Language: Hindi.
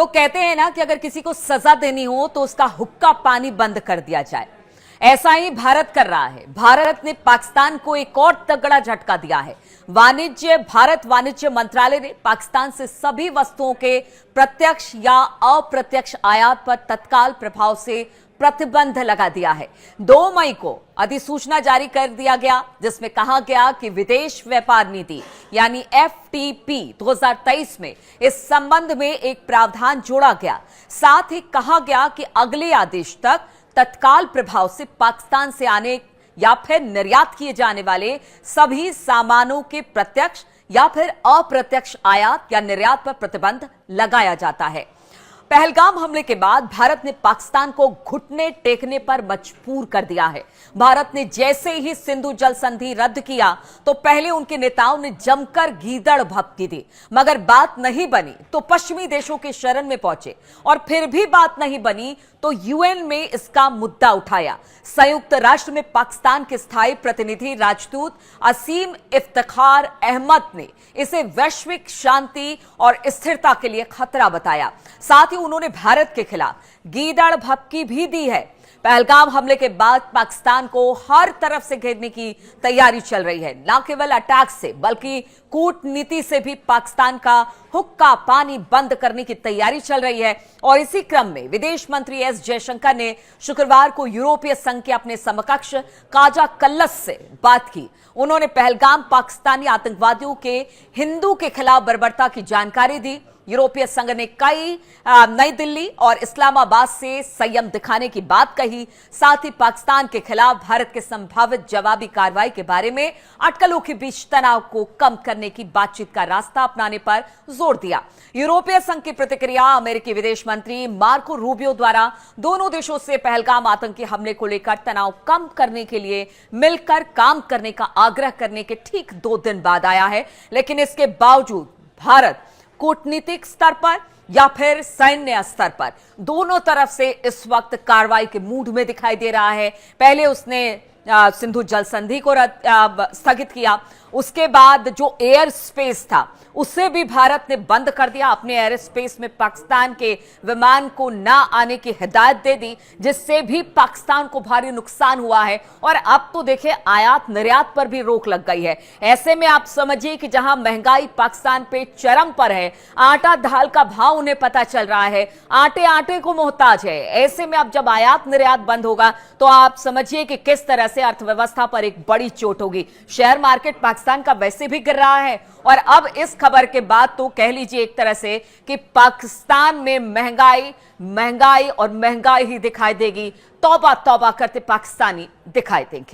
तो कहते हैं ना कि अगर किसी को सजा देनी हो तो उसका हुक्का पानी बंद कर दिया जाए। ऐसा ही भारत कर रहा है। भारत ने पाकिस्तान को एक और तगड़ा झटका दिया है। भारत वाणिज्य मंत्रालय ने पाकिस्तान से सभी वस्तुओं के प्रत्यक्ष या अप्रत्यक्ष आयात पर तत्काल प्रभाव से प्रतिबंध लगा दिया है। 2 मई को अधिसूचना जारी कर दिया गया, जिसमें कहा गया कि विदेश व्यापार नीति यानी FTP 2023 में इस संबंध में एक प्रावधान जोड़ा गया। साथ ही कहा गया कि अगले आदेश तक तत्काल प्रभाव से पाकिस्तान से आने या फिर निर्यात किए जाने वाले सभी सामानों के प्रत्यक्ष या फिर अप्रत्यक्ष आयात या निर्यात पर प्रतिबंध लगाया जाता है। पहलगाम हमले के बाद भारत ने पाकिस्तान को घुटने टेकने पर मजबूर कर दिया है। भारत ने जैसे ही सिंधु जल संधि रद्द किया तो पहले उनके नेताओं ने जमकर गीदड़ भभकी दी, मगर बात नहीं बनी तो पश्चिमी देशों के शरण में पहुंचे और फिर भी बात नहीं बनी तो UN में इसका मुद्दा उठाया। संयुक्त राष्ट्र में पाकिस्तान के स्थायी प्रतिनिधि राजदूत असीम इफ्तिखार अहमद ने इसे वैश्विक शांति और स्थिरता के लिए खतरा बताया। साथ ही उन्होंने भारत के खिलाफ गीदड़ भभकी भी दी है। पहलगाम हमले के बाद पाकिस्तान को हर तरफ से घेरने की तैयारी चल रही है। न केवल अटैक से बल्कि कूटनीति से भी पाकिस्तान का हुक्का पानी बंद करने की तैयारी चल रही है। और इसी क्रम में विदेश मंत्री S जयशंकर ने शुक्रवार को यूरोपीय संघ के अपने समकक्ष काजा कल्लस से बात की। उन्होंने पहलगाम पाकिस्तानी आतंकवादियों के हिंदू के खिलाफ बर्बरता की जानकारी दी। यूरोपीय संघ ने नई दिल्ली और इस्लामाबाद से संयम दिखाने की बात कही। साथ ही पाकिस्तान के खिलाफ भारत के संभावित जवाबी कार्रवाई के बारे में अटकलों के बीच तनाव को कम करने की बातचीत का रास्ता अपनाने पर जोर दिया। यूरोपीय संघ की प्रतिक्रिया अमेरिकी विदेश मंत्री मार्को रूबियो द्वारा दोनों देशों से पहलगाम आतंकी हमले को लेकर तनाव कम करने के लिए मिलकर काम करने का आग्रह करने के ठीक 2 दिन बाद आया है। लेकिन इसके बावजूद भारत कूटनीतिक स्तर पर या फिर सैन्य स्तर पर दोनों तरफ से इस वक्त कार्रवाई के मूड में दिखाई दे रहा है। पहले उसने सिंधु जल संधि को स्थगित किया, उसके बाद जो एयर स्पेस था उसे भी भारत ने बंद कर दिया। अपने एयर स्पेस में पाकिस्तान के विमान को ना आने की हिदायत दे दी, जिससे भी पाकिस्तान को भारी नुकसान हुआ है। और अब तो देखिए आयात निर्यात पर भी रोक लग गई है। ऐसे में आप समझिए कि जहां महंगाई पाकिस्तान पे चरम पर है, आटा दाल का भाव उन्हें पता चल रहा है, आटे को मोहताज है। ऐसे में अब जब आयात निर्यात बंद होगा तो आप समझिए कि किस तरह से अर्थव्यवस्था पर एक बड़ी चोट होगी। शेयर मार्केट पाकिस्तान का वैसे भी गिर रहा है और अब इस खबर के बाद तो कह लीजिए एक तरह से कि पाकिस्तान में महंगाई और महंगाई ही दिखाई देगी। तौबा तौबा करते पाकिस्तानी दिखाई देंगे।